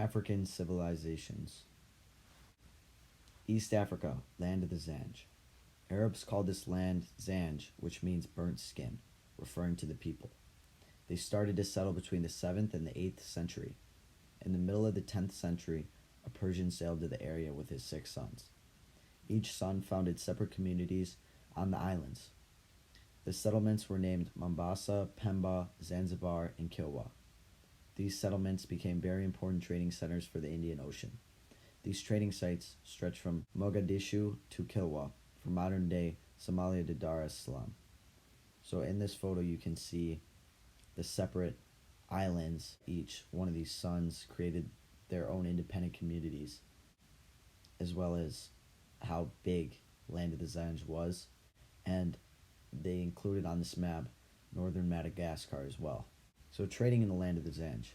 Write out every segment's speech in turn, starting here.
African civilizations. East Africa, land of the Zanj. Arabs called this land Zanj, which means burnt skin, referring to the people. They started to settle between the 7th and the 8th century. In the middle of the 10th century, a Persian sailed to the area with his 6 sons. Each son founded separate communities on the islands. The settlements were named Mombasa, Pemba, Zanzibar, and Kilwa. These settlements became very important trading centers for the Indian Ocean. These trading sites stretch from Mogadishu to Kilwa, from modern-day Somalia to Dar es Salaam. So in this photo you can see the separate islands. Each one of these sons created their own independent communities, as well as how big Land of the Zanj was, and they included on this map northern Madagascar as well. So trading in the Land of the Zanj,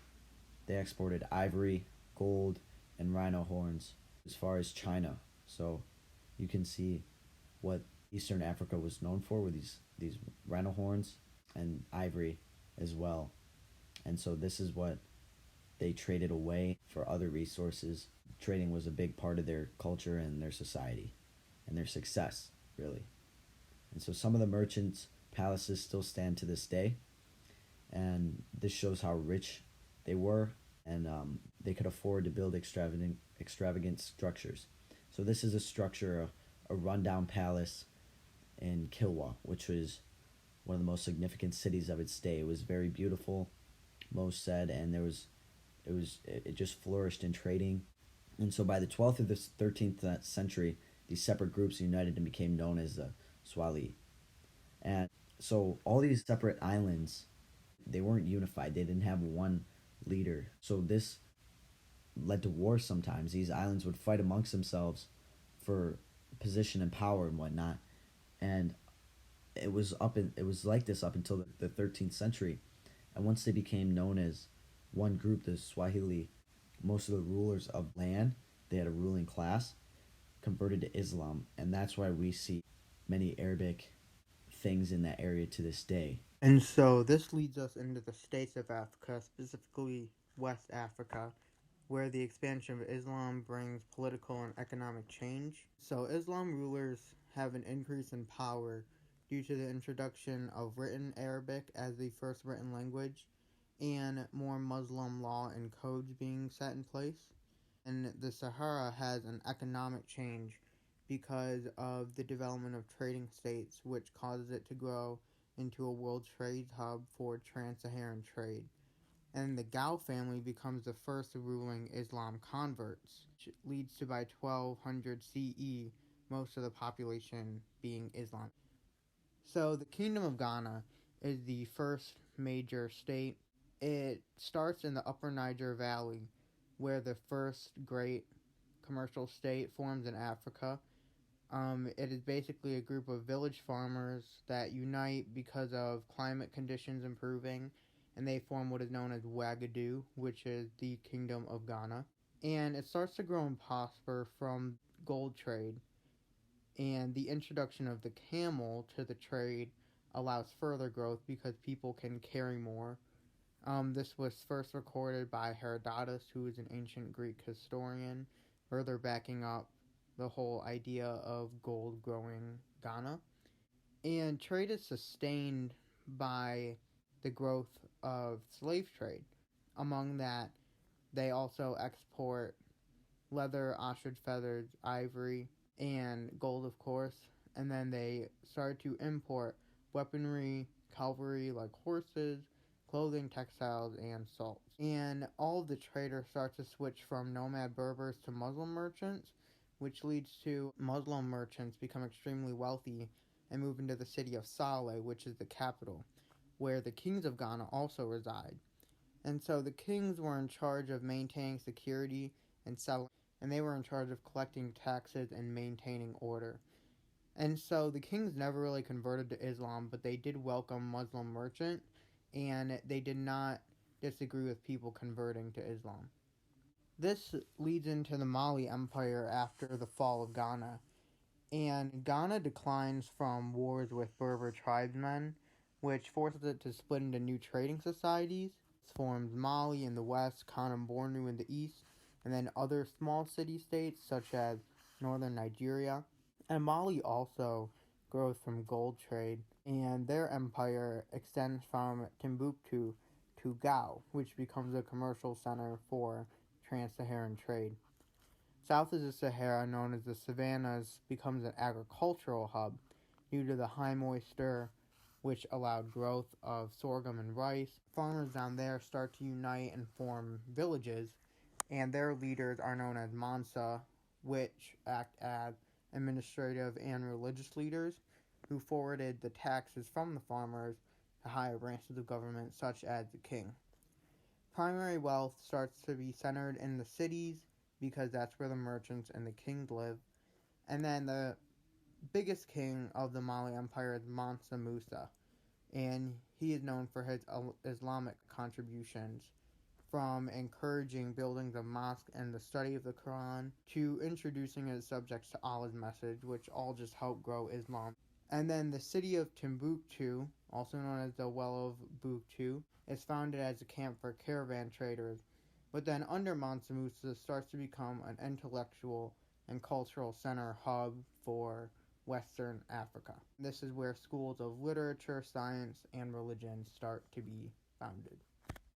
they exported ivory, gold, and rhino horns as far as China. So you can see what Eastern Africa was known for with these rhino horns and ivory as well. And so this is what they traded away for other resources. Trading was a big part of their culture and their society and their success, really. And so some of the merchants' palaces still stand to this day, and this shows how rich they were, and they could afford to build extravagant structures. So this is a structure, a rundown palace in Kilwa, which was one of the most significant cities of its day. It was very beautiful, most said, and it just flourished in trading. And so by the 12th or the 13th century, these separate groups united and became known as the Swahili. And so all these separate islands, they weren't unified. They didn't have one leader. So this led to war sometimes. These islands would fight amongst themselves for position and power and whatnot. And it was like this up until the 13th century. And once they became known as one group, the Swahili, most of the rulers of land, they had a ruling class, converted to Islam. And that's why we see many Arabic things in that area to this day. And so this leads us into the states of Africa, specifically West Africa, where the expansion of Islam brings political and economic change. So Islam rulers have an increase in power due to the introduction of written Arabic as the first written language and more Muslim law and codes being set in place. And the Sahara has an economic change because of the development of trading states, which causes it to grow into a world trade hub for trans-Saharan trade. And the Gao family becomes the first ruling Islam converts, which leads to by 1200 CE, most of the population being Islam. So the Kingdom of Ghana is the first major state. It starts in the upper Niger Valley, where the first great commercial state forms in Africa. It is basically a group of village farmers that unite because of climate conditions improving, and they form what is known as Wagadu, which is the Kingdom of Ghana. And it starts to grow and prosper from gold trade, and the introduction of the camel to the trade allows further growth because people can carry more. This was first recorded by Herodotus, who is an ancient Greek historian, further backing up the whole idea of gold growing Ghana. And trade is sustained by the growth of slave trade. Among that, they also export leather, ostrich feathers, ivory, and gold, of course. And then they started to import weaponry, cavalry like horses, clothing, textiles, and salts. And all of the traders start to switch from nomad Berbers to Muslim merchants, which leads to Muslim merchants become extremely wealthy and move into the city of Saleh, which is the capital, where the kings of Ghana also reside. And so the kings were in charge of maintaining security and settling, and they were in charge of collecting taxes and maintaining order. And so the kings never really converted to Islam, but they did welcome Muslim merchant, and they did not disagree with people converting to Islam. This leads into the Mali Empire after the fall of Ghana, and Ghana declines from wars with Berber tribesmen, which forces it to split into new trading societies. It forms Mali in the west, Ghana and Bornu in the east, and then other small city-states such as northern Nigeria. And Mali also grows from gold trade, and their empire extends from Timbuktu to Gao, which becomes a commercial center for trans-Saharan trade. South of the Sahara, known as the Savannas, becomes an agricultural hub due to the high moisture, which allowed growth of sorghum and rice. Farmers down there start to unite and form villages, and their leaders are known as Mansa, which act as administrative and religious leaders who forwarded the taxes from the farmers to higher branches of government, such as the king. Primary wealth starts to be centered in the cities because that's where the merchants and the kings live. And then the biggest king of the Mali Empire is Mansa Musa, and he is known for his Islamic contributions, from encouraging buildings of mosques and the study of the Quran to introducing his subjects to Allah's message, which all just help grow Islam. And then the city of Timbuktu, also known as the Well of Buctu, is founded as a camp for caravan traders, but then under Mansa Musa starts to become an intellectual and cultural center hub for Western Africa. This is where schools of literature, science, and religion start to be founded.